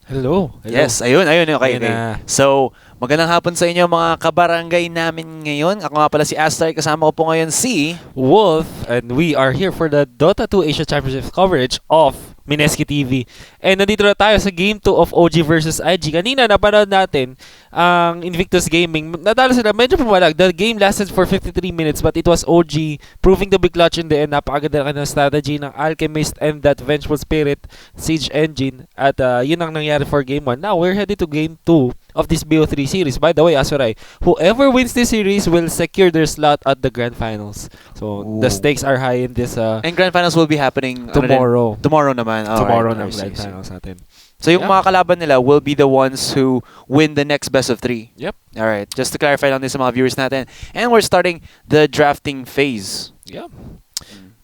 Hello. Yes, ayun, okay. Ayun na. So, magandang hapon sa inyo mga kabarangay namin ngayon. Ako nga pala si Astar, kasama ko po ngayon si... Wolf, and we are here for the Dota 2 Asia Championship coverage of Mineski TV. And nandito na tayo sa Game 2 of OG versus IG. Kanina napanood natin ang Invictus Gaming. Natalo sila, medyo pumalag. The game lasted for 53 minutes but it was OG proving to be clutch in the end. Napakaganda ng strategy ng Alchemist and that Vengeful Spirit Siege Engine. At yun ang nangyari for Game 1. Now, we're headed to Game 2 of this BO3 series. By the way, Asuray, whoever wins this series will secure their slot at the Grand Finals. So, the stakes are high in this. And Grand Finals will be happening... tomorrow. Tomorrow naman. Tomorrow na Grand Finals natin. So, yung mga kalaban nila will be the ones who win the next best of 3. Yep. Alright, just to clarify on this sa mga viewers natin. And we're starting the drafting phase. Yeah.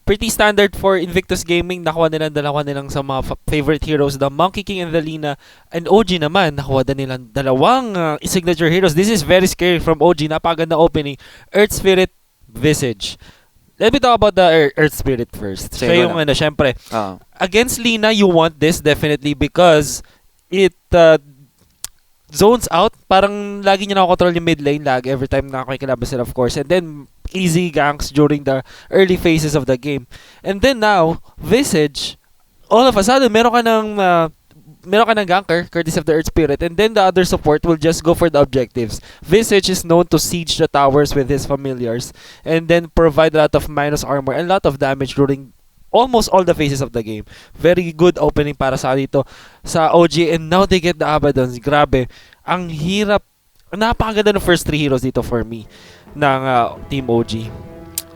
Pretty standard for Invictus Gaming. Nakuha dalawa nilang sa mga favorite heroes, the Monkey King and the Lina. And OG naman, nakuha nilang dalawang signature heroes. This is very scary from OG. Napaganda opening. Earth Spirit, Visage. Let me talk about the Earth Spirit first. Siya yung syempre. Against Lina, you want this definitely because it zones out. Parang lagi niya nakakontrol yung mid lane lag every time nakakikilabas sila, of course. And then, easy ganks during the early phases of the game. And then now, Visage, all of a sudden, meron ka ng ganker, courtesy of the Earth Spirit, and then the other support will just go for the objectives. Visage is known to siege the towers with his familiars, and then provide a lot of minus armor and a lot of damage during almost all the phases of the game. Very good opening para sa dito sa OG, and now they get the Abaddons. Grabe, ang hirap. Napakaganda ng first 3 heroes dito for me ng Team OG.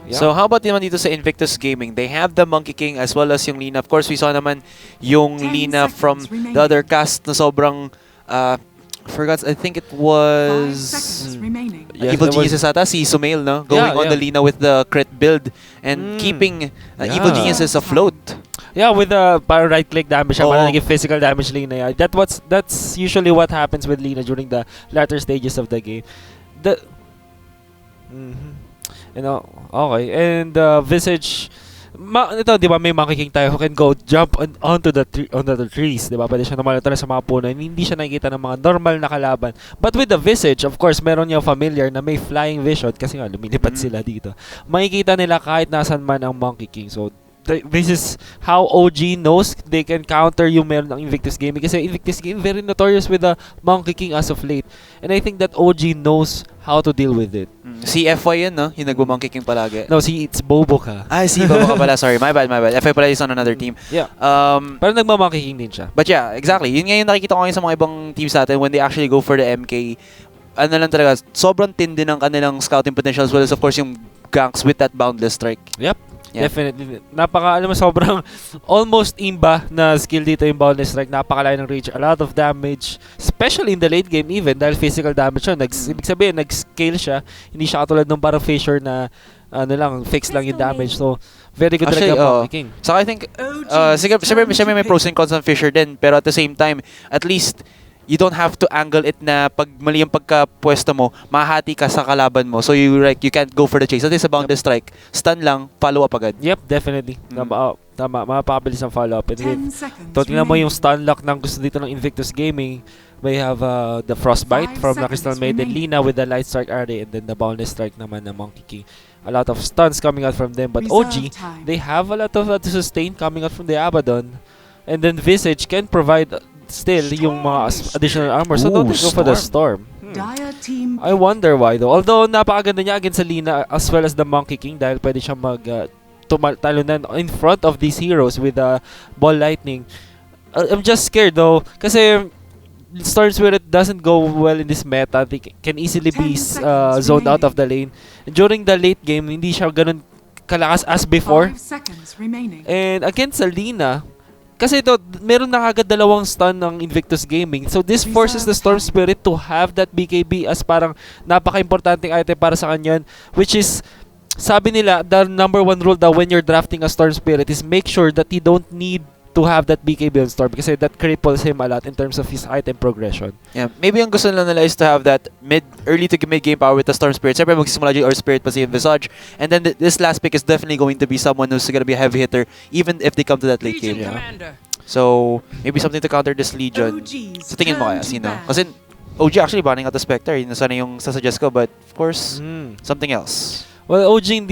Yeah. So, how about naman dito sa Invictus Gaming? They have the Monkey King as well as yung Lina. Of course, we saw naman yung Lina from the other cast na sobrang, I think it was Evil Geniuses ata, si Sumail, no? Going on the Lina with the crit build and keeping Evil Geniuses afloat. Yeah, with the right-click damage, parang naging physical damage Lina. Yeah. That's usually what happens with Lina during the latter stages of the game. Okay. And Visage, ito, di ba, may Monkey King tayo who can go jump onto the trees, di ba? Pwede siya namalito sa mga puno. Hindi siya nakikita ng mga normal na kalaban. But with the Visage, of course, meron niya familiar na may flying vision kasi nga lumilipad sila dito. Makikita nila kahit nasan man ang Monkey King. So, this is how OG knows they can counter yung meron ng Invictus Gaming. Kasi Invictus Gaming very notorious with the Monkey King as of late. And I think that OG knows how to deal with it. Si FY yun, no? Yung nagbo-Monkey King palagi. No, it's Bobo ka. Si Bobo ka pala. Sorry, my bad. FY pala is on another team. Yeah. Pero nagma-Monkey King din siya. But yeah, exactly. Yun nga yung nakikita ko ngayon sa mga ibang teams natin when they actually go for the MK. Ano lang talaga, sobrang tindi ng kanilang scouting potential as well as of course yung ganks with that boundless strike. Yep. Yeah. Definitely. Sobrang almost imba na skill dito yung boundless strike. Napakalayo ng reach. A lot of damage. Especially in the late game even dahil physical damage yun. Ibig sabihin, nag-scale siya. Hindi siya katulad ng parang Fisher na fix lang yung damage. So, very good talaga Monkey King. So, I think, siyempre may pros and cons ng Fisher din. Pero at the same time, at least, you don't have to angle it na pag mali yung pagka-pwesto mo, mahati ka sa kalaban mo. So you can't go for the chase. That is a boundless strike. Stun lang, follow up agad. Yep, definitely. Tama, mapapabilis ang follow up. And tingnan mo yung stun lock ng gusto dito ng Invictus Gaming. We have the Frostbite from the Crystal Maiden Lina with the Light Strike Array and then the boundless strike naman ng Monkey King. A lot of stuns coming out from them. But OG, they have a lot of to sustain coming out from the Abaddon. And then Visage can provide still yung mga additional armor. So don't go for the Storm. I wonder why though. Although napakaganda niya against sa Lina as well as the Monkey King dahil pwede siyang talunan in front of these heroes with the Ball Lightning. I'm just scared though kasi Storm Spirit doesn't go well in this meta. They can easily be zoned out of the lane. And during the late game, hindi siya ganun kalakas as before. And against sa Lina, kasi ito, meron na kagad dalawang stun ng Invictus Gaming. So this forces the Storm Spirit to have that BKB as parang napaka-importanting item para sa kanyan. Which is, sabi nila, the number 1 rule daw when you're drafting a Storm Spirit is make sure that you don't need to have that BKB on Storm kasi that cripples him a lot in terms of his item progression. Yeah, maybe ang gusto nila is to have that early to mid game power with the Storm Spirit. Siyempre magsisimula yung Earth Spirit pa si Visage. And then this last pick is definitely going to be someone who's going to be a heavy hitter even if they come to that late game. Yeah. So, maybe something to counter this Legion. Sa tingin mo kaya, sino? Kasi OG actually banning out the Spectre. Yun sana yung sasuggest ko, but of course, something else. Well, OG,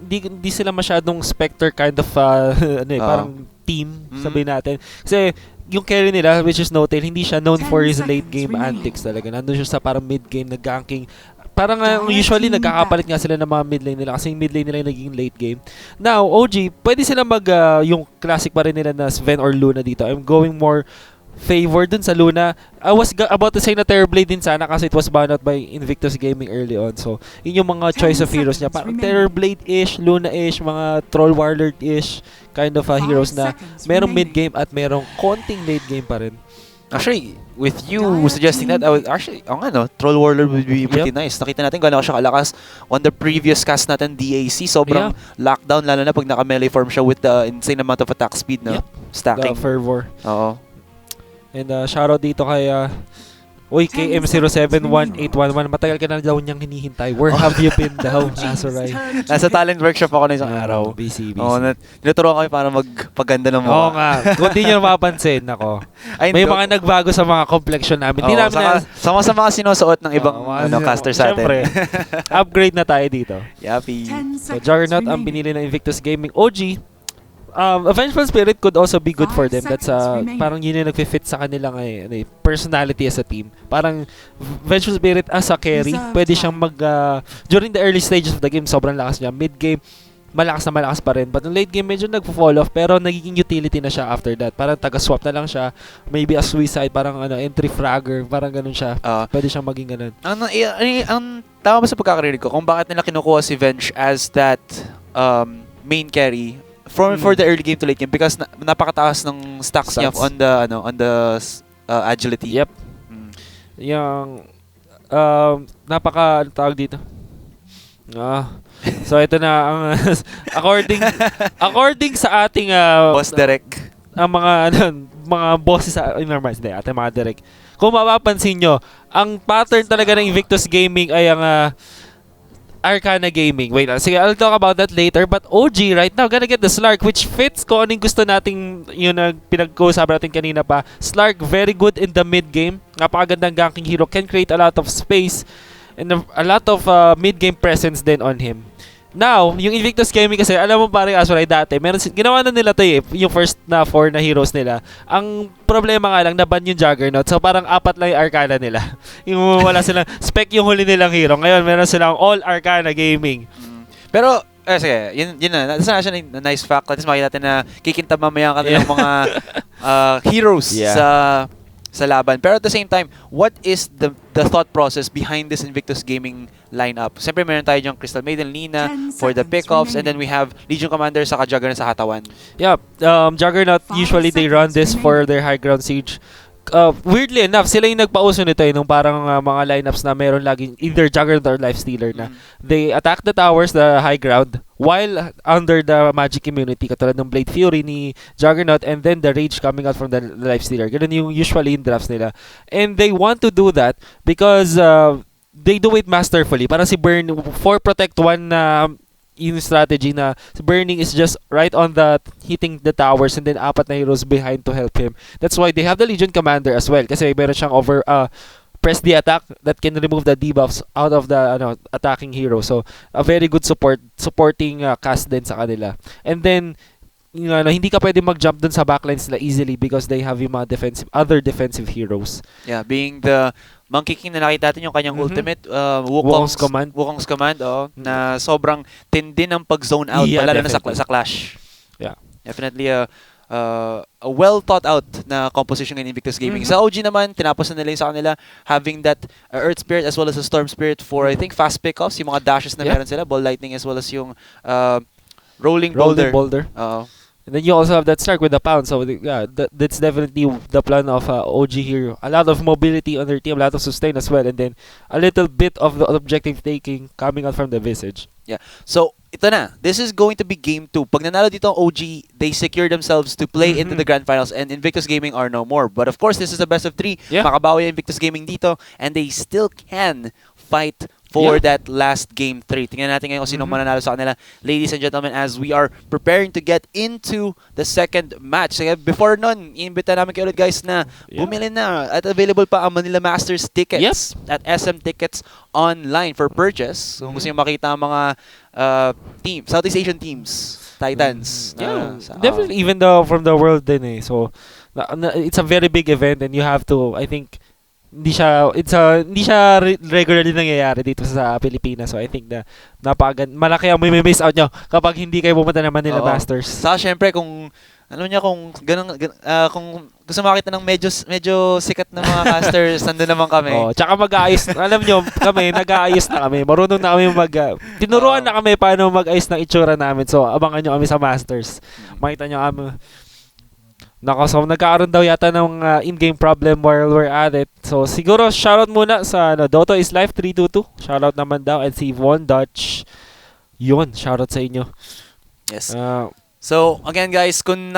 hindi sila masyadong Spectre kind of, parang team, sabihin natin. Kasi, yung carry nila, which is Notail, hindi siya known for his late game antics talaga. Nandun siya sa parang mid game, nag-ganking. Parang usually nagkakapalit nga sila ng mga mid lane nila kasi yung mid lane nila yung naging late game. Now, OG, pwede sila yung classic pa rin nila na Sven or Luna dito. I'm going more favor dun sa Luna. I was about to say na Terrorblade din sana kasi it was banned out by Invictus Gaming early on. So, yun yung mga choice of heroes niya. Parang Terrorblade-ish, Luna-ish, mga Troll Warlord-ish kind of heroes na merong mid-game at merong konting late-game pa rin. Actually, with you suggesting that, I would actually, Troll Warlord would be pretty nice. Nakita natin gano'n siya kalakas on the previous cast natin, DAC. Sobrang lockdown, lalo na pag naka-melee form siya with the insane amount of attack speed na stacking. The fervor. Oo. And shoutout dito kay KM071811. Matagal ka na daw niyang hinihintay. Where have you been daw, Azuray? Nasa talent workshop ako na isang araw. Busy. Oo, tinuturuan kami para magpaganda ng mukha. Oo nga. Kung di nyo mapapansin, ako. May mga nagbago sa mga complexion namin. Di namin sama sa mga sinusuot ng ibang caster sa atin. Siyempre, upgrade na tayo dito. Yappy. So, Juggernaut ang binili ng Invictus Gaming. OG, Vengeful Spirit could also be good for them. That's parang yun yung nagfi-fit sa kanilang personality as a team. Parang Vengeful Spirit as a carry, pwede siyang during the early stages of the game, sobrang lakas niya. Mid-game, malakas na malakas pa rin. But in late game, medyo nagpo-fall off. Pero nagiging utility na siya after that. Parang taga-swap na lang siya. Maybe a suicide, parang entry fragger. Parang ganun siya. Pwede siyang maging ganun. Ang tama ba sa pagkakarinig ko, kung bakit nila kinukuha si Venge as that main carry for the early game to late game because napakataas ng stacks niya on the agility. Yep. Yung tawag dito. So ito na ang according sa ating boss direct, ang mga bosses sa normal ating mga direct. Kung mapapansin nyo, ang pattern talaga ng Invictus Gaming ay ang Arcana Gaming. Wait, sige, I'll talk about that later. But OG right now gonna get the Slark, which fits kung anong gusto nating yun na pinag-uusapan natin kanina pa. Slark, very good in the mid-game. Napakagandang ganking hero. Can create a lot of space and a lot of mid-game presence din on him. Now, yung Invictus Gaming kasi, alam mo parang Azuray dati, ginawa na nila to yung first na 4 na heroes nila. Ang problema nga lang, naban yung Juggernaut. So parang 4 lang yung Arcana nila. Yung wala silang spec yung huli nilang hero. Ngayon, meron silang all Arcana Gaming. Pero, sige, yun na. That's actually a nice fact. At least makikita natin na kikintab mamaya ang kanilang mga heroes sa laban. Pero at the same time, what is the thought process behind this Invictus Gaming lineup? Siyempre, meron tayo yung Crystal Maiden, Lina for the pickoffs, and then we have Legion Commander sa Juggernaut sa katawan. Yeah, Juggernaut, usually they run this for their high ground siege. Weirdly enough, sila yung nagpauso nito nung parang mga lineups na meron laging either Juggernaut or Lifestealer na. They attack the towers, the high ground, while under the magic immunity, katulad ng Blade Fury ni Juggernaut, and then the rage coming out from the Lifestealer. Ganun yung usually in drafts nila. And they want to do that because they do it masterfully. Parang si Burn, 4 protect 1 na yung strategy na Burning is just right on the hitting the towers and then 4 na heroes behind to help him. That's why they have the Legion Commander as well kasi meron siyang press the attack that can remove the debuffs out of the attacking hero. So a very good supporting cast din sa kanila. And then hindi ka pwede mag-jump dun sa backlines na easily because they have yung mga other defensive heroes. Yeah, being the Monkey King na nakita natin yung kanyang ultimate, Wukong's Command, na sobrang tindi ng pag-zone out, lalo na sa Clash. Yeah. Definitely a well thought out na composition in Invictus Gaming. Sa OG naman, tinapos na nila yung sa kanila having that Earth Spirit as well as a Storm Spirit for, I think, fast pickoffs, yung mga dashes na meron sila, Ball Lightning as well as yung Rolling Boulder. And then you also have that Slark with the pound. So yeah, that's definitely the plan of OG here. A lot of mobility on their team, a lot of sustain as well, and then a little bit of the objective taking coming out from the Visage. Yeah. So ito na. This is going to be game 2. Pag nanalo dito ang OG, they secure themselves to play into the Grand Finals, and Invictus Gaming are no more. But of course, this is the best of 3. Yeah. Makabawi ang Invictus Gaming dito, and they still can fight for that last game 3. Tingnan natin ngayon kung sino mananalo sa kanila. Ladies and gentlemen, as we are preparing to get into the second match. Before nun, iimbita namin kayo ulit guys na bumili na at available pa ang Manila Masters tickets at SM Tickets online for purchase. So kung gusto nyo makita ang mga Southeast Asian teams, Titans. Definitely, even though from the world din eh. So, it's a very big event and you have to, I think, hindi siya regularly nangyayari dito sa Pilipinas. So I think na malaki ang may miss out nyo kapag hindi kayo pumunta ng Manila Masters. Saka syempre kung kung gusto makita ng medyo sikat na mga casters, nandun naman kami. Tsaka mag-aayos, alam nyo, nag-aayos na kami. Marunong na kami tinuruan na kami paano mag-ayos ng itsura namin. So abangan nyo kami sa Masters. Makita nyo kami. So nagkakaroon daw yata ng in-game problem while we're at it. So siguro shoutout muna sa Dota is Life 322. Shoutout naman daw and si Von Dutch. Yun, shoutout sa inyo. Yes. So, again guys, kung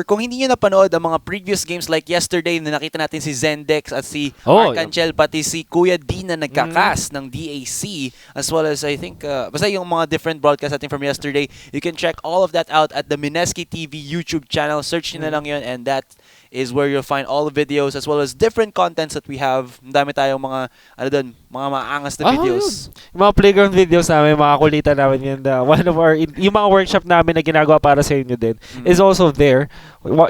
kung hindi nyo napanood ang mga previous games like yesterday na nakita natin si Zendex at si Arcanchel, pati si Kuya D na nagka-cast ng DAC, as well as I think, basta yung mga different broadcasts natin from yesterday, you can check all of that out at the Mineski TV YouTube channel. Search nyo na lang yun and that is where you'll find all the videos as well as different contents that we have. Ang dami tayong mga, mga maangas na videos. Yung mga playground videos namin, mga kulitan namin yun. Yung mga workshop namin na ginagawa para sa inyo din is also there.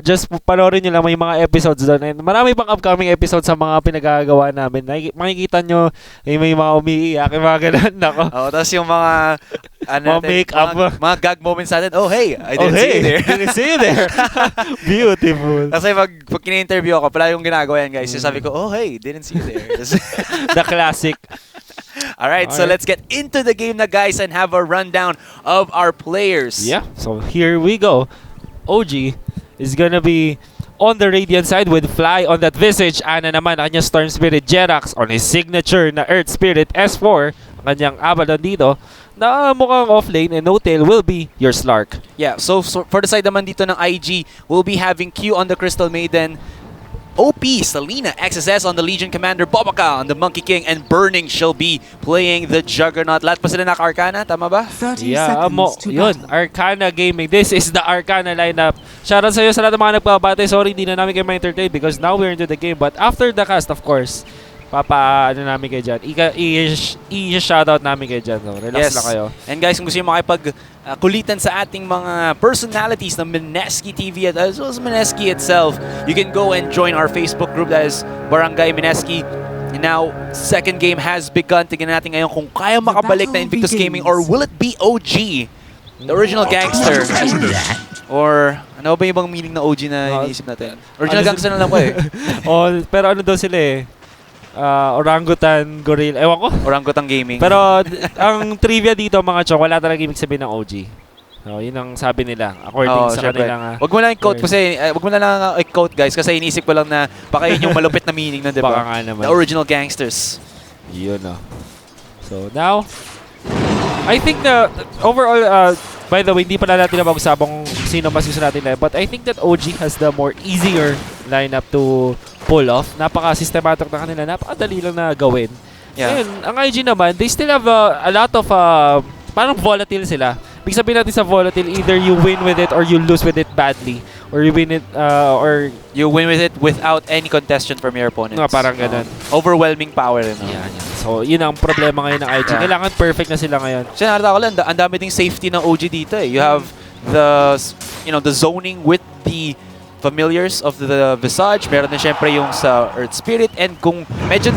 Just panoorin nyo lang may mga episodes doon. And marami pang upcoming episodes sa mga pinagagawa namin. Makikita nyo, may mga umiiyak, yung mga ganun. Tapos yung mga make-up. Mga gag moments natin. Oh, hey, I didn't see you there. Didn't see you there. Beautiful. Kasi pag kina-interview ako, pala yung ginagawa yan, guys. Sabi ko, oh, hey, didn't see you there. The classic. Alright, so let's get into the game na, guys, and have a rundown of our players. Yeah, so here we go. OG is gonna be on the Radiant side with Fly on that Visage. Ana naman, ang kanyang Storm Spirit Jerax on his signature na Earth Spirit S4. Ang kanyang Abaddon dito na mukhang offlane and no-tail will be your Slark. Yeah, so for the side naman dito ng IG, we'll be having Q on the Crystal Maiden, OP, Selena, XSS on the Legion Commander, Bobaka on the Monkey King, and Burning shall be playing the Juggernaut. Lahat pa sila naka-Arcana, tama ba? Yeah, yun, Arcana Gaming. This is the Arcana lineup. Shoutout sa iyo sa lahat ng mga nagpapabate. Sorry, hindi na namin kayo ma-entertain because now we're into the game. But after the cast, of course, namin kayo dyan. I-shoutout namin kayo dyan. So, relax lang kayo. And guys, kung gusto nyo makipag-kulitan sa ating mga personalities ng Mineski TV as well as Mineski itself, you can go and join our Facebook group that is Barangay Mineski. And now, second game has begun. Tignan natin ngayon kung kaya makabalik na Invictus Gaming or will it be OG, the original gangster? Or ano ba yung ibang meaning na OG na iniisip natin? Original gangster na lang ko eh. Pero ano daw sila eh? Orangutan Gorilla. Ewan ko. Orangutan Gaming. Pero ang trivia dito mga chong, wala talaga ibig sabihin ng OG. So, yun ang sabi nila according sa kanilang. Wag mo lang i-quote kasi wag mo na lang i-quote guys kasi iniisip ko lang na baka yun yung malupit na meaning nun, 'di ba? Baka nga naman. The original gangsters. Yun So now I think the overall by the way, hindi pala natin napag-usapan kung sino mas gusto natin lineup, but I think that OG has the more easier lineup to pull off. Napaka-systematic na kanila, napakadali lang na gawin. Yeah. And ang IG naman, they still have a lot of parang volatile sila. Big sabihin natin sa volatile, either you win with it or you lose with it badly, or you win it or you win with it without any contestation from your opponents. Parang ganun. Overwhelming power. Yeah. So, yun ang problema ngayon ng IG. Kailangan perfect na sila ngayon. Kasi nakita ko lang, ang dami ding safety ng OG dito eh. You have the zoning with the familiars of the Visage. Meron din syempre yung sa Earth Spirit. And kung medyo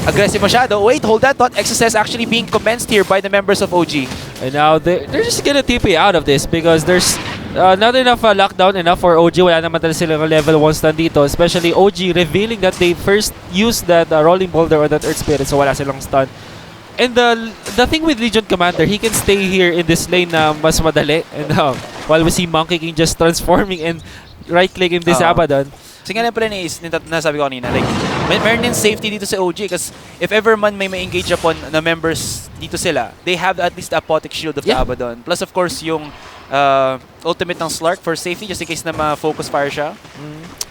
aggressive masyado, wait, hold that thought. XSS actually being commenced here by the members of OG. And now, they're just gonna TP out of this because there's not enough lockdown enough for OG. Wala naman talaga silang level 1 stun dito. Especially OG revealing that they first used that rolling boulder on that Earth Spirit. So wala silang stun. And the thing with Legion Commander, he can stay here in this lane na mas madali. And while we see Monkey King just transforming and right-click in this Abaddon. Kasi nga pala nasabi ko kanina, like, meron din safety dito sa OG kasi if ever man may engage upon na members dito sila, they have at least the Apotic Shield of the Abaddon. Plus of course yung ultimate ng Slark for safety just in case na ma-focus fire siya.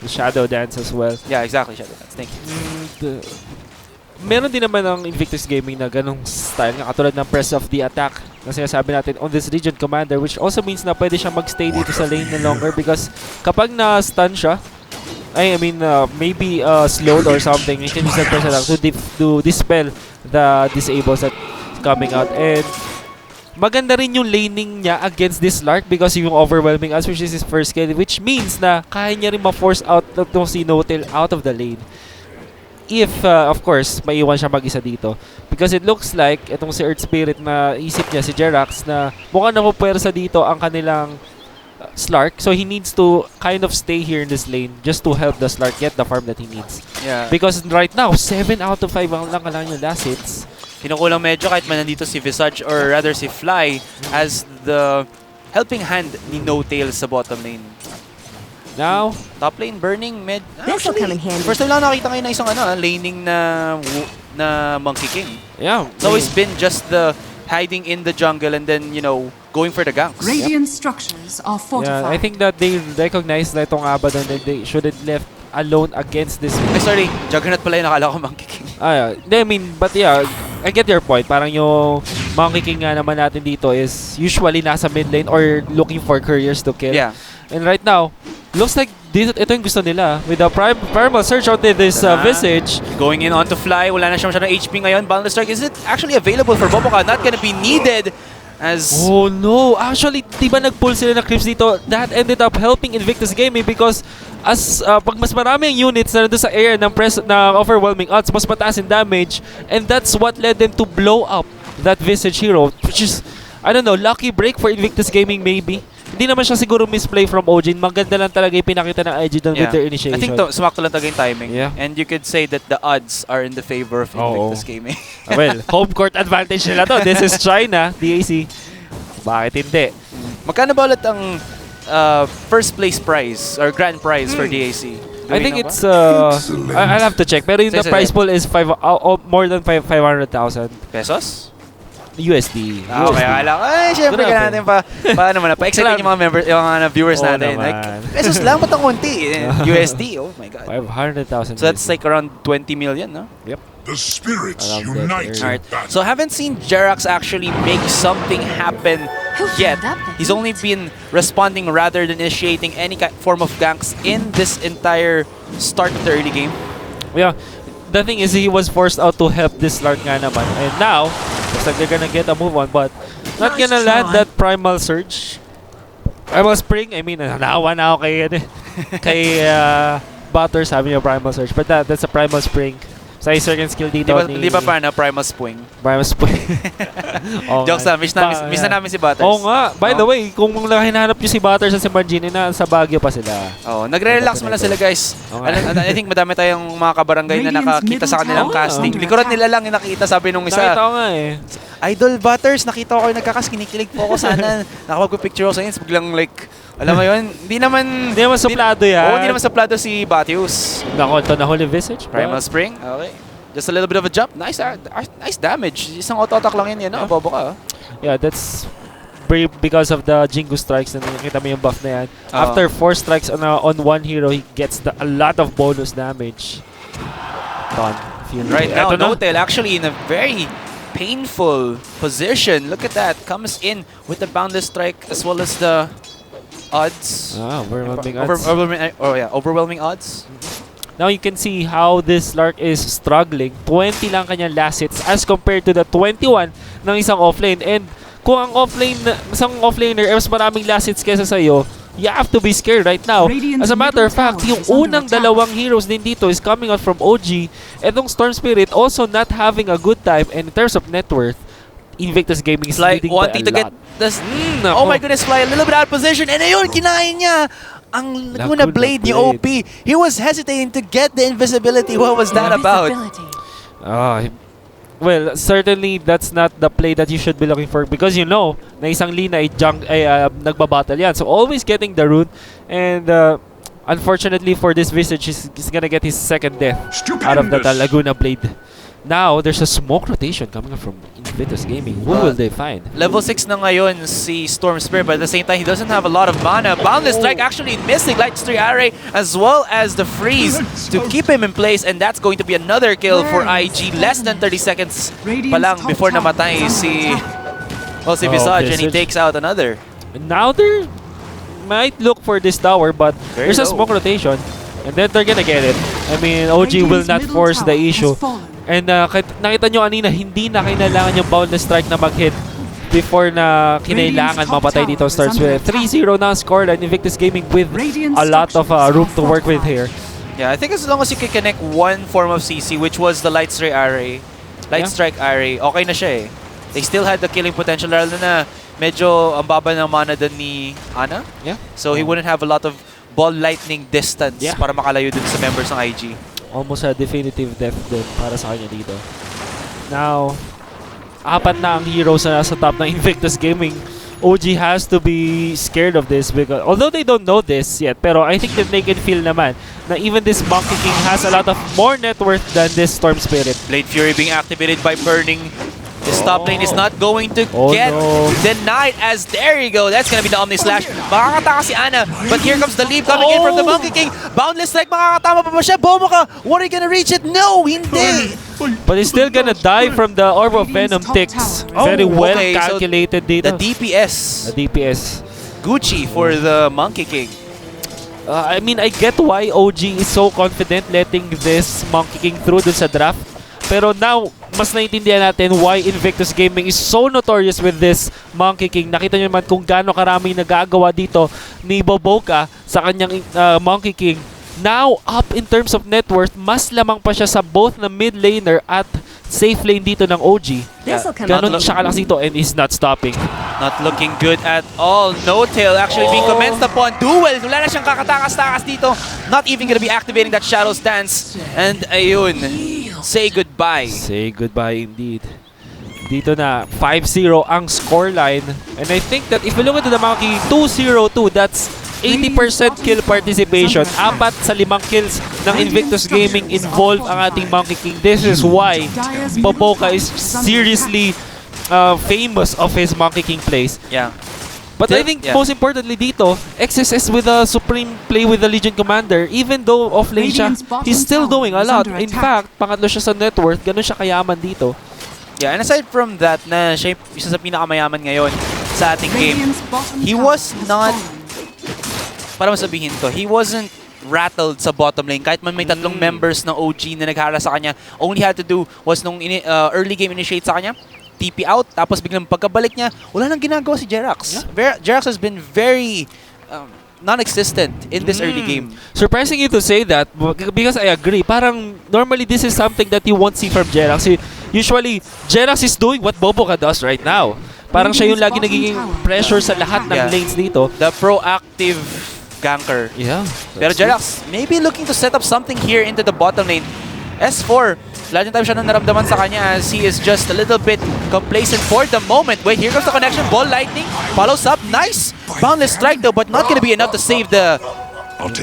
The Shadow Dance as well. Yeah, exactly. Shadow Dance. Thank you. meron din naman ang Invictus Gaming na ganong style nga katulad ng press of the attack na sinasabi natin on this region commander, which also means na pwede siya magstay dito sa lane na longer because kapag na-stun siya, I mean maybe slowed or something, you can use that press attack to dispel the disables that coming out. And maganda rin yung laning niya against this Lark because yung overwhelming us, which is his first kill, which means na kaya niya rin ma-force out itong si Notel out of the lane. If, of course, maiwan siya mag-isa dito. Because it looks like, itong si Earth Spirit na isip niya, si Jerax, na mukhang napupersa dito ang kanilang Slark. So he needs to kind of stay here in this lane just to help the Slark get the farm that he needs. Yeah. Because right now, 7 out of 5 ang lang kailangan yung last hits. Kinukulang medyo kahit man nandito si Visage or rather si Fly as the helping hand ni No Tail sa bottom lane. Now, Top lane burning mid. This'll come in handy. First time lang nakita ngayon na isang laning na Monkey King. yeah. It's always been just the hiding in the jungle and then, you know, going for the ganks. Radiant structures are fortified. Yeah, I think that they recognize na itong Abaddon and they shouldn't left alone against this. Ay, sorry. Juggernaut pala yung nakala ko Monkey King. I mean, but yeah, I get your point. Parang yung Monkey King nga naman natin dito is usually nasa mid lane or looking for couriers to kill. Yeah. And right now, looks like ito yung gusto nila. With the primal search out there, this Visage. Going in onto Fly. Wala na siya masyadong HP ngayon. Boundless Strike. Is it actually available for Boboka? Not gonna be needed as... Oh no! Actually, diba nag-pull sila na creeps dito? That ended up helping Invictus Gaming because as pag mas marami ang units na nandun sa air ng overwhelming odds, mas mataas yung damage. And that's what led them to blow up that Visage hero. Which is, I don't know, lucky break for Invictus Gaming maybe. Hindi naman siya siguro misplay from OG. Maganda lang talaga yung pinakita ng IG doon with their initiation. I think sumakto lang talaga yung timing. Yeah. And you could say that the odds are in the favor of Invictus Gaming. Well, home court advantage nila to. This is China, DAC. Bakit hindi? Magkano ba ulit ang first place prize or grand prize for DAC? I think it's I'll have to check. Pero yung the prize pool is more than 500,000 pesos? USD. Okay, akala ko. Ay, syempre ka natin paano man, pa-excite yung mga yung mga viewers natin. Naman. Like, pesos lang, ba't ang konti? USD, oh my God. 500,000. So that's like around 20 million, no? Yep. The spirits Around unite. Alright, so haven't seen Jerax actually make something happen yet. He's only been responding rather than initiating any form of ganks in this entire start of the early game. Yeah. The thing is, he was forced out to help this Lark nga naman. And now, looks like they're gonna get a move on, but not gonna land that Primal Surge. Primal Spring, I mean, naawa na ako kay Butter, sabi niya Primal Surge. But that's a Primal Spring. Sa second skill dito Di ba pa na Primal Swing? Primal Spring. Jokes na, miss na namin si Butters. Oo nga. By the way, kung hinahanap nyo si Butters sa Simbangini na sa Baguio pa sila. Oh, nagre-relax mo lang sila, guys. I think madami tayong mga kabarangay na nakakita sa kanilang casting. Likuran nila lang yung nakita, sabi nung isa. Nakita ko nga eh. Idol Butters, nakita ko kayo nagkakas, kinikilig po ako sana. Nakapag-picture ako sa inyo, biglang like, alam mo yun, hindi naman suplado yan. Oo, hindi naman suplado si Batius. Nako, ito na Holy Visage. Primal Spring, okay. Just a little bit of a jump. Nice damage. Isang auto-attack lang yun, bobo ka. Yeah, that's because of the Jingu strikes na nakita mo yung buff na yan. After 4 strikes on one hero, he gets a lot of bonus damage. Right now, Notel actually in a very painful position. Look at that. Comes in with the Boundless Strike as well as the odds. Overwhelming odds. Overwhelming odds. Now you can see how this Lark is struggling. 20 lang kanyang last hits as compared to the 21 ng isang offlane. And kung ang isang offlaner mas maraming last hits kesa sa'yo, you have to be scared right now. As a matter of fact, yung unang dalawang heroes din dito is coming out from OG. Etong Storm Spirit also not having a good time. And in terms of net worth, Invictus Gaming is leading by a lot. Oh my goodness, Fly a little bit out of position. And ayun, kinain niya ang Laguna Blade ni OP. He was hesitating to get the invisibility. What was that about? Well, certainly that's not the play that you should be looking for because you know na isang Lina ay nagbabattle yan. So always getting the rune and unfortunately for this Visage, he's gonna get his second death out of that Laguna Blade. Now, there's a smoke rotation coming up from Invictus Gaming. Who will they find? Level 6 na ngayon si Storm Spirit, but at the same time, he doesn't have a lot of mana. Boundless Strike actually missing Light Streak Array as well as the freeze to keep him in place, and that's going to be another kill for IG. Less than 30 seconds pa lang before namatay si Visage, and he takes out another. Now they might look for this tower, but there's a smoke rotation, and then they're gonna get it. I mean, OG will not force the issue. And nakita nyo kanina, hindi na kailangan yung Boundless Strike na mag-hit before na kinailangan mapatay dito. Starts with 3-0 na score, and Invictus Gaming with a lot of room to work with here. Yeah, I think as long as you can connect one form of CC, which was the Light Strike Array, okay na siya eh. They still had the killing potential, lalo na medyo ang baba ng mana dun ni Ana. Yeah. So he wouldn't have a lot of ball lightning distance para makalayo dun sa members ng IG. Almost a definitive death din para sa kanya dito. Now, 4 na ang heroes na nasa top ng Invictus Gaming. OG has to be scared of this because although they don't know this yet, pero I think that they can feel naman na even this Monkey King has a lot of more net worth than this Storm Spirit. Blade Fury being activated by Burning. This top lane is not going to get denied, as there you go. That's gonna be the Omni Slash. Makakataka si Ana, but here comes the leap coming in from the Monkey King. Boundless Strike, makakatama pa ba siya? Bomo ka! What are you gonna reach it? No, hindi! But he's still gonna die from the Orb of Venom ticks. Very well calculated dito. The DPS. The DPS. Gucci for the Monkey King. I mean, I get why OG is so confident letting this Monkey King through dun sa draft. Pero now, mas naiintindihan natin why Invictus Gaming is so notorious with this Monkey King. Nakita nyo naman kung gaano karaming nagagawa dito ni Boboka sa kanyang Monkey King. Now, up in terms of net worth, mas lamang pa siya sa both na mid laner at safe lane dito ng OG. Ganon siya kalakas dito, and he's not stopping. Not looking good at all. No-tail actually being commenced upon. Duel! Wala na siyang kakatakas-takas dito. Not even gonna be activating that Shadow Stance. And ayun, say goodbye. Say goodbye indeed. Dito na, 5-0 ang scoreline. And I think that if you look at the Monkey 2-0-2, that's 80% kill participation. 4 sa 5 kills ng Invictus Gaming involve ang ating Monkey King. This is why Boboka is seriously famous of his Monkey King plays. Yeah. But I think most importantly dito, XSS with a supreme play with the Legion Commander, even though off-lane siya, he's still doing a lot. In fact, pangatlo siya sa net worth, ganun siya kayaman dito. Yeah, and aside from that, na siya isa sa pinakamayaman ngayon sa ating game, he was not, para masabihin to, he wasn't rattled sa bottom lane. Kahit man may 3 members ng OG na naghara sa kanya, all he had to do was nung early game initiate sa kanya, TP out, tapos biglang pagkabalik niya, wala nang ginagawa si Jerax. Yeah. Jerax has been very non-existent in this early game. Surprising you to say that because I agree. Parang normally this is something that you won't see from Jerax. Usually, Jerax is doing what Boboka does right now. Parang siya yung lagi nagiging pressure sa lahat ng lanes dito. The proactive ganker. Yeah. Pero Jerax maybe looking to set up something here into the bottom lane. S4, lagi time siya nang naramdaman sa kanya as he is just a little bit complacent for the moment. Wait, here comes the connection. Ball lightning. Follows up. Nice. Boundless strike though, but not gonna be enough to save the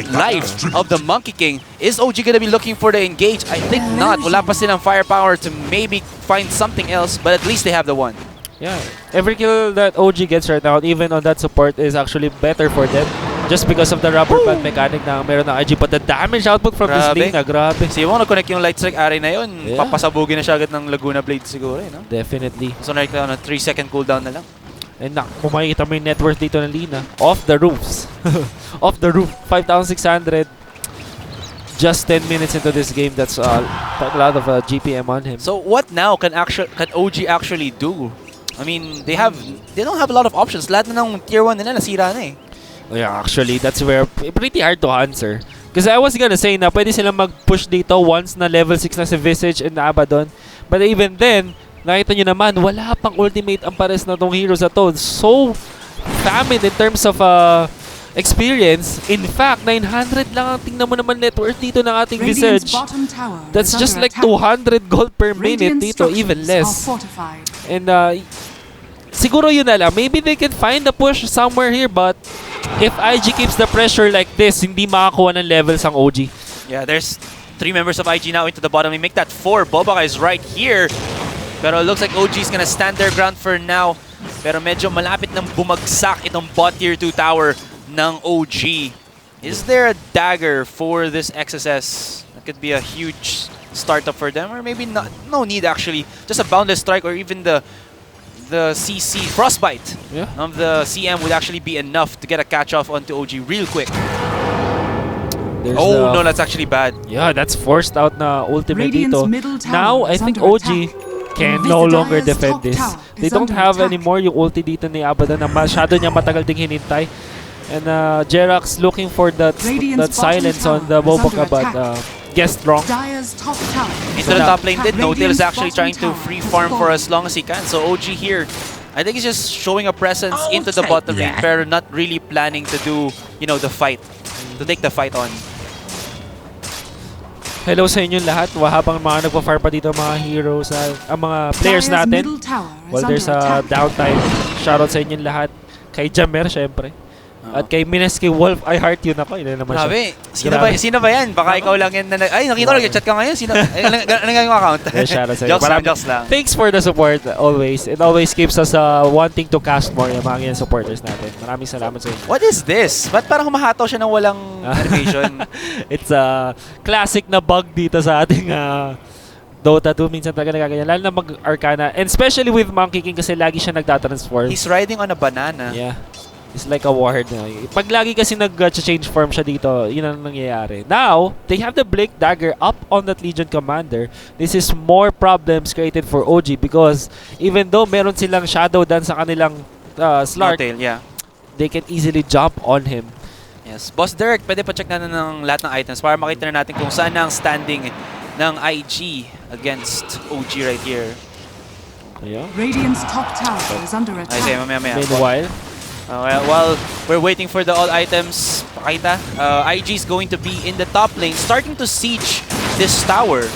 life of the Monkey King. Is OG gonna be looking for the engage? I think not. Wala pa silang firepower to maybe find something else, but at least they have the one. Yeah. Every kill that OG gets right now, even on that support, is actually better for them. Just because of the rubber band mechanic na meron ng IG. But the damage output from this lane, grabe. So yung na-connect yung Light Strike Array na yun, papasabugin na siya agad ng Laguna Blade siguro. No? Definitely. So nakita na 3-second cooldown na lang. And kung makikita mo yung net worth dito ng Lina, off the roofs. Off the roof, 5,600. Just 10 minutes into this game, that's a lot of GPM on him. So what now can OG actually do? I mean, they don't have a lot of options. Lahat na ng tier 1 nila nasira na eh. Yeah, actually, that's where pretty hard to answer. Because I was gonna say na pwede silang mag-push dito once na level 6 na si Visage and Abaddon. But even then, nakita nyo naman, wala pang ultimate ang pares na tong heroes na to. So, famine in terms of experience. In fact, 900 lang ang tingnan mo naman net worth dito ng ating Visage. That's just like 200 gold per minute dito, even less. And siguro yun na lang. Maybe they can find a push somewhere here, but if IG keeps the pressure like this, hindi makakuha ng levels ang OG. Yeah, there's 3 members of IG now into the bottom. We make that 4. Bobaka is right here. Pero it looks like OG is gonna stand their ground for now. Pero medyo malapit nang bumagsak itong bot tier 2 tower ng OG. Is there a dagger for this XSS? That could be a huge startup for them, or maybe not. No need actually. Just a boundless strike, or even the CC frostbite of the CM would actually be enough to get a catch off onto OG real quick. No, that's actually bad. Yeah, that's forced out na ultimate dito. Now, I think OG can no longer defend this. They don't have anymore yung ulti dito ni Abadan na masyado niya matagal ding hinintay. And Jerax looking for that silence on the Bobaka, but guessed wrong. Into the top lane, No-Tail is actually trying to free farm for as long as he can. So OG here, I think he's just showing a presence into the bottom lane, pero not really planning to do, the fight, to take the fight on. Hello sa inyong lahat. Habang mga nagpa-fire pa dito mga heroes, ang mga players natin. While there's a downtime, shoutout sa inyong lahat. Kay Jamer, syempre. At kay Mineski Wolf, I heart you na ko. Yun naman siya. Sino ba yan? Baka ikaw lang yan na ay, nakita ko nag-chat ka ngayon. Ano nga yung account? Shoutout sa Jokes lang. Thanks for the support always. It always keeps us wanting to cast more yung mga supporters natin. Maraming salamat sa inyo. What is this? Ba't parang humahataw siya ng walang animation? It's a classic na bug dito sa ating Dota 2. Minsan talaga nagaganyan. Lalo na mag-Arcana. And especially with Monkey King kasi lagi siya nagtatransform. He's riding on a banana. Yeah. It's like a ward. Pag lagi kasi nag-change form siya dito, yun ang nangyayari. Now, they have the Blink Dagger up on that Legion Commander. This is more problems created for OG because even though meron silang Shadow Dance sa kanilang Slark, No-Tail, they can easily jump on him. Yes. Boss Derek, pwede pa check na ng lahat ng items para makita na natin kung saan ang standing ng IG against OG right here. Yeah. Radiant's top tower is under attack. Ay, mamaya. Meanwhile, while we're waiting for the all items, pakita, IG is going to be in the top lane, starting to siege this tower.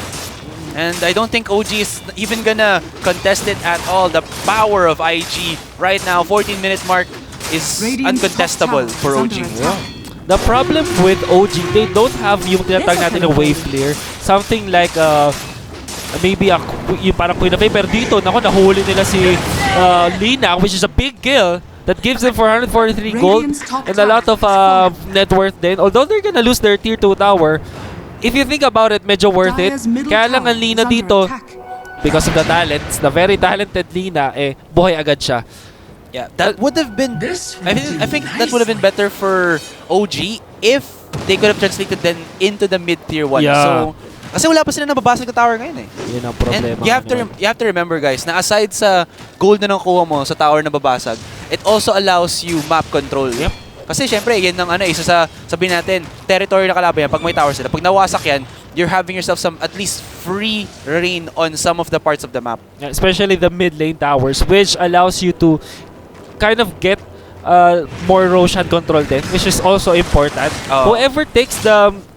And I don't think OG is even gonna contest it at all. The power of IG right now, 14-minute mark, is uncontestable for OG. The problem with OG, they don't have yung tinatawag natin na wave clear. Something like maybe yung parang Queen of Fame. Pero dito, nahuli nila si Lina, which is a big kill. That gives them 443 gold and a lot of net worth then. Although they're gonna lose their tier 2 tower, if you think about it, medyo worth it. Kaya lang ang Lina dito, because of the talents, the very talented Lina, buhay agad siya. Yeah, that would have been... I think that would have been better for OG if they could have translated them into the mid-tier 1. Yeah. So, kasi wala pa sila nababasag na tower ngayon Yun ang problema. And you have to remember guys, na aside sa gold na nakuha mo sa tower na babasag, it also allows you map control. Yep. Kasi syempre, yan ang isa sa sabihin natin, territory na kalaban yan pag may tower sila. Pag nawasak yan, you're having yourself some at least free reign on some of the parts of the map. Yeah, especially the mid lane towers, which allows you to kind of get more Roshan control din, which is also important. Whoever takes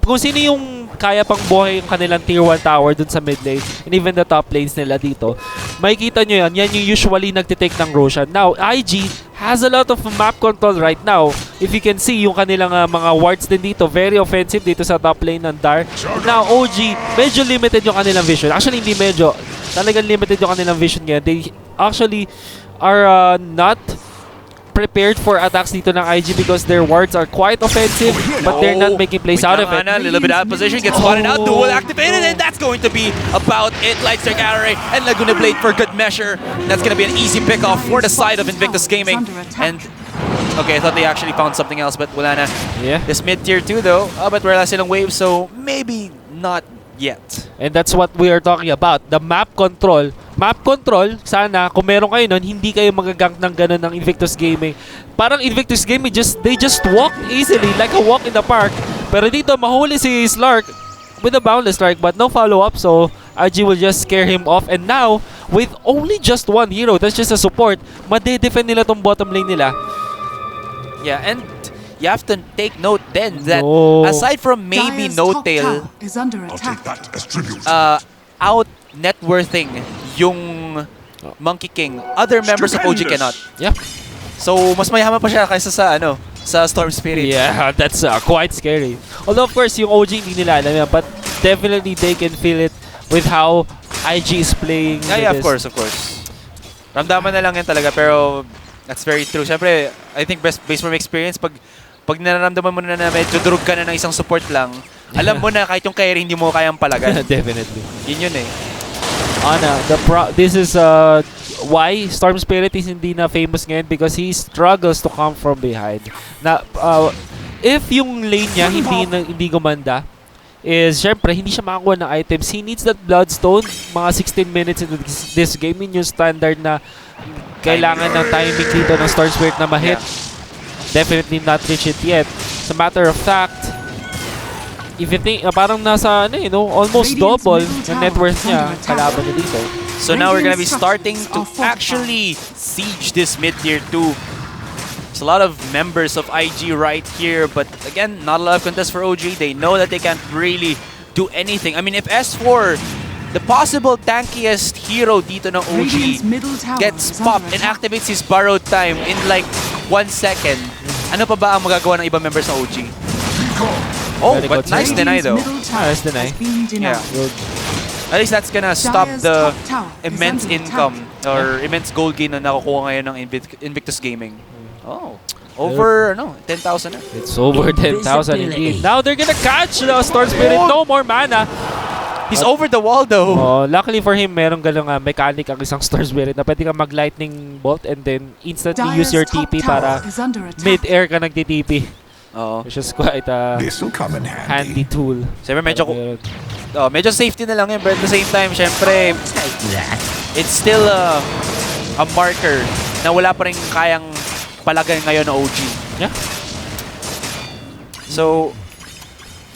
kung sino yung kaya pang buhay yung kanilang tier 1 tower dun sa mid lane and even the top lanes nila dito, makikita nyo yan yung usually nagtitake ng Roshan. Now, IG has a lot of map control right now. If you can see yung kanilang mga wards din dito, very offensive dito sa top lane ng Dar. Now, OG, medyo limited yung kanilang vision. Actually, hindi medyo. Talagang limited yung kanilang vision ngayon. They actually are not prepared for attacks dito ng IG because their wards are quite offensive, but they're not making plays out of it. A little bit out of position, gets spotted out, duel activated, and that's going to be about it. Lightstrike Array and Laguna Blade for good measure. That's going to be an easy pick off for the side of Invictus Gaming. And okay, I thought they actually found something else, but wala na. Yeah. This mid-tier 2 though, but wala silang wave, so maybe not yet. And that's what we are talking about, the map control. Map control, sana kung meron kayo nun, hindi kayo magagank ng ganun ng Invictus Gaming. Parang Invictus Gaming, they just walk easily, like a walk in the park. Pero dito, mahuli si Slark with a boundless strike, but no follow-up, so IG will just scare him off. And now, with only just one hero, that's just a support, made-defend nila tong bottom lane nila. Yeah, and you have to take note then that aside from maybe No-Tail out net worthing yung Monkey King, other members of OG cannot. Yeah. So mas mayaman pa siya kaysa sa Storm Spirit. Yeah, that's quite scary. Although of course yung OG hindi nila alam yan, but definitely they can feel it with how IG is playing. Yeah, with of this. course. Ramdaman na lang yan talaga, pero that's very true. Siyempre, I think based from experience, pag nararamdaman mo na medyo durog ka na ng isang support lang, alam mo na kahit yung carry hindi mo kayang palagan. Definitely. Yun eh. Ana, this is why Storm Spirit is hindi na famous ngayon because he struggles to come from behind. Na if yung lane niya hindi gumanda, is syempre hindi siya makakuha ng items. He needs that Bloodstone mga 16 minutes into this game. Yun yung standard na kailangan ng timing dito ng Storm Spirit na ma-hit. Definitely not reach it yet. As a matter of fact, if you think, parang nasa, almost double the net worth niya kalaban niya dito. So now we're gonna be starting to actually siege this mid-tier 2. There's a lot of members of IG right here, but again, not a lot of contest for OG. They know that they can't really do anything. I mean, if S4, the possible tankiest hero dito ng OG, gets popped and activates his borrowed time in like 1 second, ano pa ba ang magagawa ng ibang members ng OG? Oh, Very but good nice save. deny though. Nice deny. Yeah. Good. At least that's gonna stop the immense income or immense gold gain na nakukuha ngayon ng Invictus Gaming. Oh, over 10,000 na. It's over 10,000 indeed. Now they're gonna catch the Storm Spirit. No more mana. He's over the wall though. Oh, luckily for him, meron galong mechanic ang isang Storm Spirit na pwede kang mag-lightning bolt and then instantly use your TP para mid-air ka nagti-TP. Oo. Which is quite a handy tool. Siyempre medyo safety na lang yun, but at the same time, siyempre, it's still a marker na wala pa rin kayang palagay ngayon na OG. Yeah. So,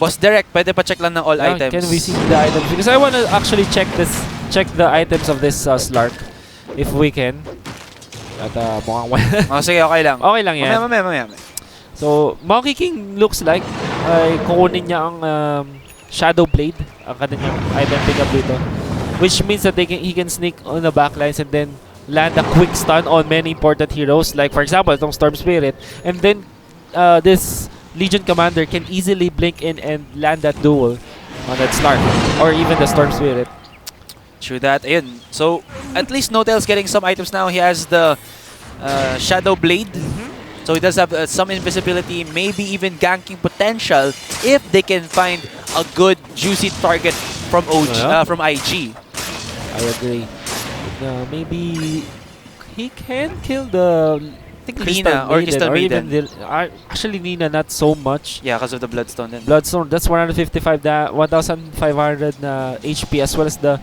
Boss Derek, pwede pa check lang ng all items. Can we see the items? Because I want to actually check the items of this Slark, if we can. At mukhang Oh, sige, okay lang. okay lang yan. Mamaya. So, Monkey King looks like ay kukunin niya ang Shadow Blade, ang kanyang item pickup dito. Which means that he can sneak on the backlines and then land a quick stun on many important heroes. Like for example, itong Storm Spirit. And then this Legion Commander can easily blink in and land that duel on that Slark. Or even the Storm Spirit. True that. Ayun. So, at least Notel's getting some items now. He has the Shadow Blade. So he does have some invisibility, maybe even ganking potential if they can find a good juicy target from from IG. I agree. Maybe he can kill the Lina or Crystal Maiden. Actually, Lina not so much. Yeah, because of the Bloodstone then. Bloodstone, that's 155 1,500 na HP as well as the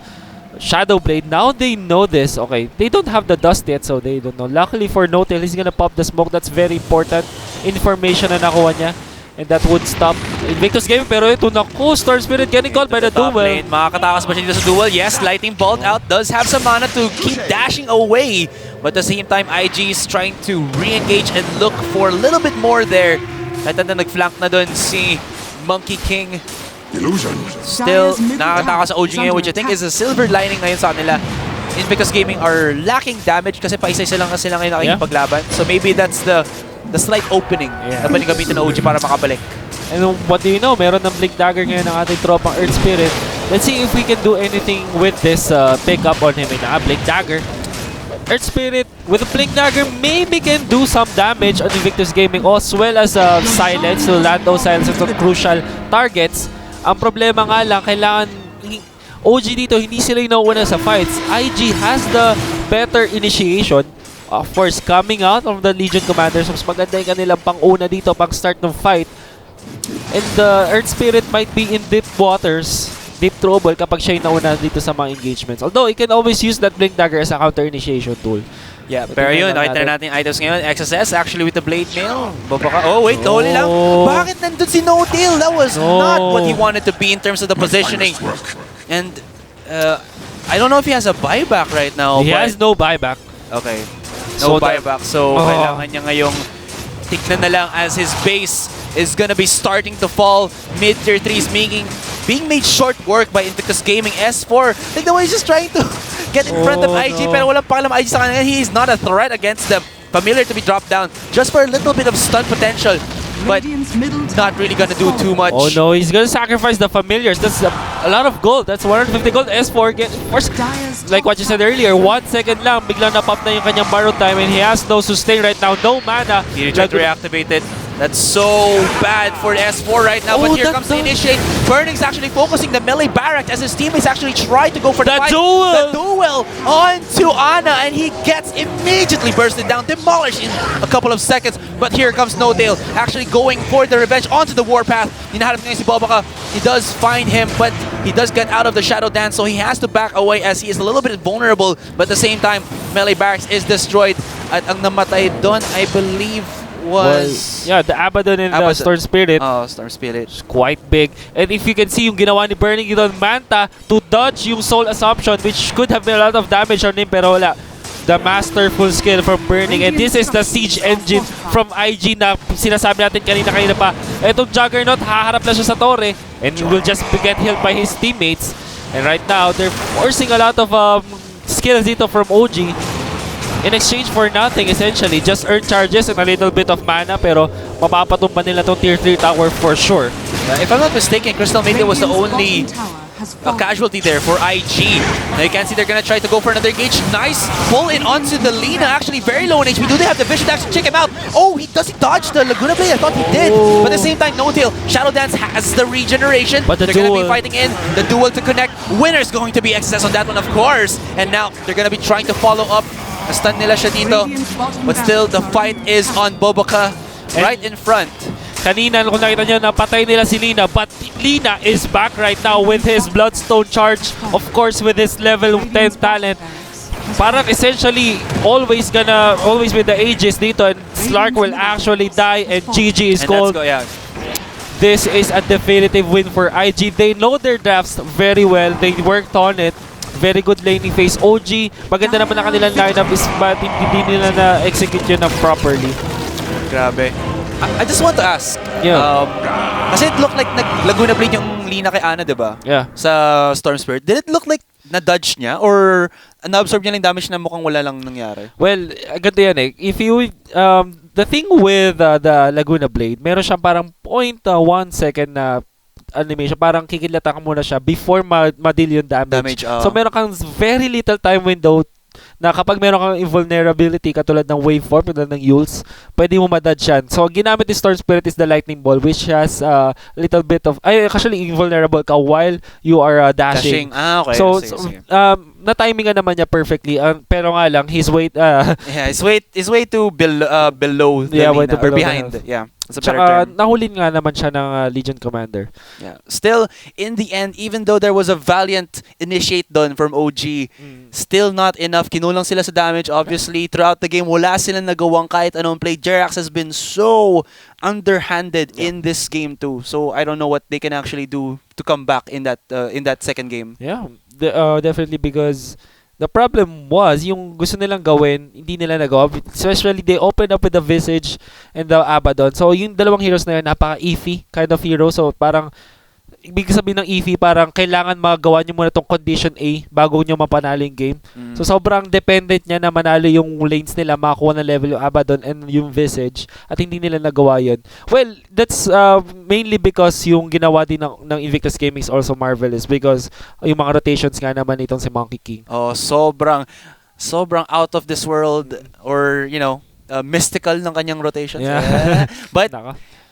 Shadow Blade. Now they know this. Okay, they don't have the dust yet, so they don't know. Luckily for Notel, he's gonna pop the smoke. That's very important information na nakuha niya. And that would stop Invictus Gaming. Pero ito, naku, Storm Spirit getting caught by the duel. Makakatakas ba siya dito sa duel? Yes, Lightning Bolt out. Does have some mana to keep dashing away. But at the same time, IG is trying to re-engage and look for a little bit more there. Kahit na nag-flank na dun si Monkey King. Still, nakakatakas sa OG ngayon, which I think is a silver lining ngayon sa kanila. Invictus Gaming are lacking damage kasi pa-isa-isa lang kasi ngayon nakikipaglaban. So maybe that's the slight opening na pwedeng gamitin ng OG para makabalik. And what do you know? Meron ng Blink Dagger ngayon ng ating tropang Earth Spirit. Let's see if we can do anything with this pickup on him. Blink Dagger. Earth Spirit with a Blink Dagger maybe can do some damage on Invictus Gaming as well as silence to land those silences on crucial targets. Ang problema nga lang, kailangan OG dito, hindi sila yung nauuna sa fights. IG has the better initiation. Of course, coming out of the Legion Commanders, mas maganda yung kanilang pang-una dito, pang-start ng fight. And the Earth Spirit might be in deep waters, deep trouble kapag siya yung nauna dito sa mga engagements. Although, he can always use that Blink Dagger as a counter-initiation tool. Yeah, pero yun, nakita na natin yung items ngayon. XSS actually with the Blade Mail. Oh, wait, holy lang. Bakit nandun si No-Deal? That was not what he wanted to be in terms of the positioning. And I don't know if he has a buyback right now. He has no buyback. Okay. No buyback. So, kailangan niya ngayong tignan na lang as his base is gonna be starting to fall. Mid-tier 3 is being made short work by Invictus Gaming. S4, like the way he's just trying to get in front of IG, pero walang pakialam IG sa kanila. He is not a threat against them. Familiar to be dropped down just for a little bit of stun potential. but not really gonna do too much. Oh no, he's gonna sacrifice the familiars. That's a lot of gold. That's 150 gold. S4 get first. Like what you said earlier, 1 second lang, biglang na-pop na yung kanyang borrow time and he has no sustain right now, no mana. He tried to reactivate it. That's so bad for S4 right now, but here comes the initiate. Burning's actually focusing the melee barrack as his teammates actually try to go for the fight. The duel onto Ana, and he gets immediately bursted down, demolished in a couple of seconds. But here comes No-Tail, actually going for the revenge onto the warpath. Hinahanap niya si Bobaka. He does find him, but he does get out of the shadow dance, so he has to back away as he is a little bit vulnerable. But at the same time, melee barracks is destroyed. At ang namatay doon, I believe, was the Abaddon and the Storm Spirit. Oh, Storm Spirit. It's quite big. And if you can see yung ginawa ni Burning dito on Manta to dodge yung Soul Assumption, which could have been a lot of damage on him, pero wala. The masterful skill from Burning, and this is the siege engine from IG na sinasabi natin kanina pa. Etong Juggernaut, haharap na siya sa Torre and will just get healed by his teammates. And right now, they're forcing a lot of skills dito from OG in exchange for nothing, essentially. Just earn charges and a little bit of mana, pero mapapatumba nila tong tier 3 tower for sure. If I'm not mistaken, Crystal Media was the only casualty there for IG. Now you can see they're gonna try to go for another engage. Nice pull in onto the Lina, actually very low in HP. Do they have the vision to actually check him out? Oh, does he dodge the Laguna Blade? I thought he did. But at the same time, No-Tail, Shadow Dance has the regeneration. But they're gonna be fighting in the duel to connect. Winner's going to be XS on that one, of course. And now they're gonna be trying to follow up. Stun nila siya dito. But still, the fight is on Bobaka right in front. Kanina, kung nakita nyo, napatay nila si Lina, but Lina is back right now with his Bloodstone charge, of course with his level 10 talent. Parang essentially, always with the Aegis dito, and Slark will actually die, and GG is called. This is a definitive win for IG. They know their drafts very well. They worked on it. Very good laning phase. OG, maganda naman ang kanilang lineup, but hindi nila na-execute yun properly. Grabe. I just want to ask. Yeah. Kasi it looked like Laguna Blade yung Lina kay Ana, diba? Yeah. Sa Storm Spirit. Did it look like na-dodge niya? Or na-absorb niya lang damage na mukhang wala lang nangyari? Well, ganito yan eh. If you, the thing with the Laguna Blade, meron siyang parang 0.1 second na animation, parang kikilata ka muna siya before ma-deal yung damage. So meron kang very little time window na kapag meron kang invulnerability katulad ng waveform, katulad ng Yules, pwede mo ma-dodge yan. So ginamit ni Storm Spirit is the Lightning Ball, which has a little bit of, actually invulnerable ka while you are dashing. Okay. So, na-timingan naman niya perfectly, pero nga lang, his weight his way to below the Lina, or behind. Yeah. Tsaka nahulin nga naman siya ng Legion Commander. Yeah. Still, in the end, even though there was a valiant initiate done from OG, still not enough. Kinulang sila sa damage, obviously. Throughout the game, wala silang nagawang kahit anong play. Jerax has been so underhanded in this game too. So I don't know what they can actually do to come back in that second game. Yeah, definitely, because the problem was, yung gusto nilang gawin, hindi nila nagawa. Especially, they opened up with the Visage and the Abaddon. So, yung dalawang heroes na yun, napaka-iffy kind of hero. So, parang, ibig sabihin ng iffy, parang kailangan magawa nyo muna tong condition A bago nyo mapanalo yung game. So, sobrang dependent niya na manalo yung lanes nila, makakuha ng level yung Abaddon and yung Visage. At hindi nila nagawa yun. Well, that's mainly because yung ginawa din ng Invictus Gaming is also marvelous, because yung mga rotations nga naman itong si Monkey King. Oh, sobrang out of this world, or, mystical ng kanyang rotations. Yeah. But,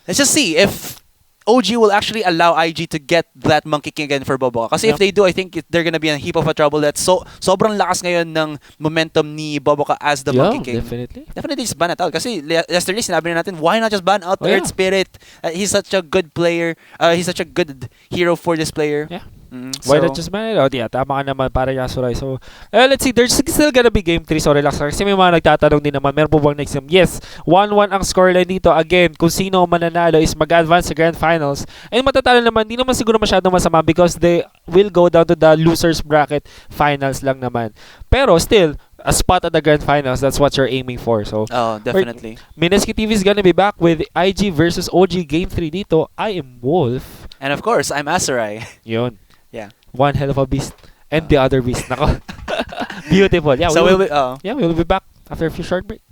let's just see if OG will actually allow IG to get that Monkey King again for Bobo. Kasi if they do, I think they're gonna be in a heap of a trouble. That's sobrang lakas ngayon ng momentum ni Boboka as the Monkey King. Definitely just ban it out. Kasi yesterday sinabi na natin, why not just ban out Earth Spirit? He's such a good player. He's such a good hero for this player. Yeah. Why not just ban it out? Yeah, tama ka naman, para Yasurai. So, let's see. There's still gonna be game 3. So, relax lang. Kasi may mga nagtatanong din naman, meron po bang next game? Yes, 1-1 ang scoreline dito. Again, kung sino mananalo is mag-advance sa Grand Finals. And matatalo naman, di naman siguro masyadong masama, because they will go down to the losers bracket finals lang naman. Pero still, a spot at the Grand Finals, that's what you're aiming for. So, definitely. Mineski TV is gonna be back with IG versus OG game 3 dito. I am Wolf. And of course, I'm Asarai. Yun. Yeah. One hell of a beast. And the other beast. Nako. Beautiful. Yeah, so we'll be back after a few short breaks.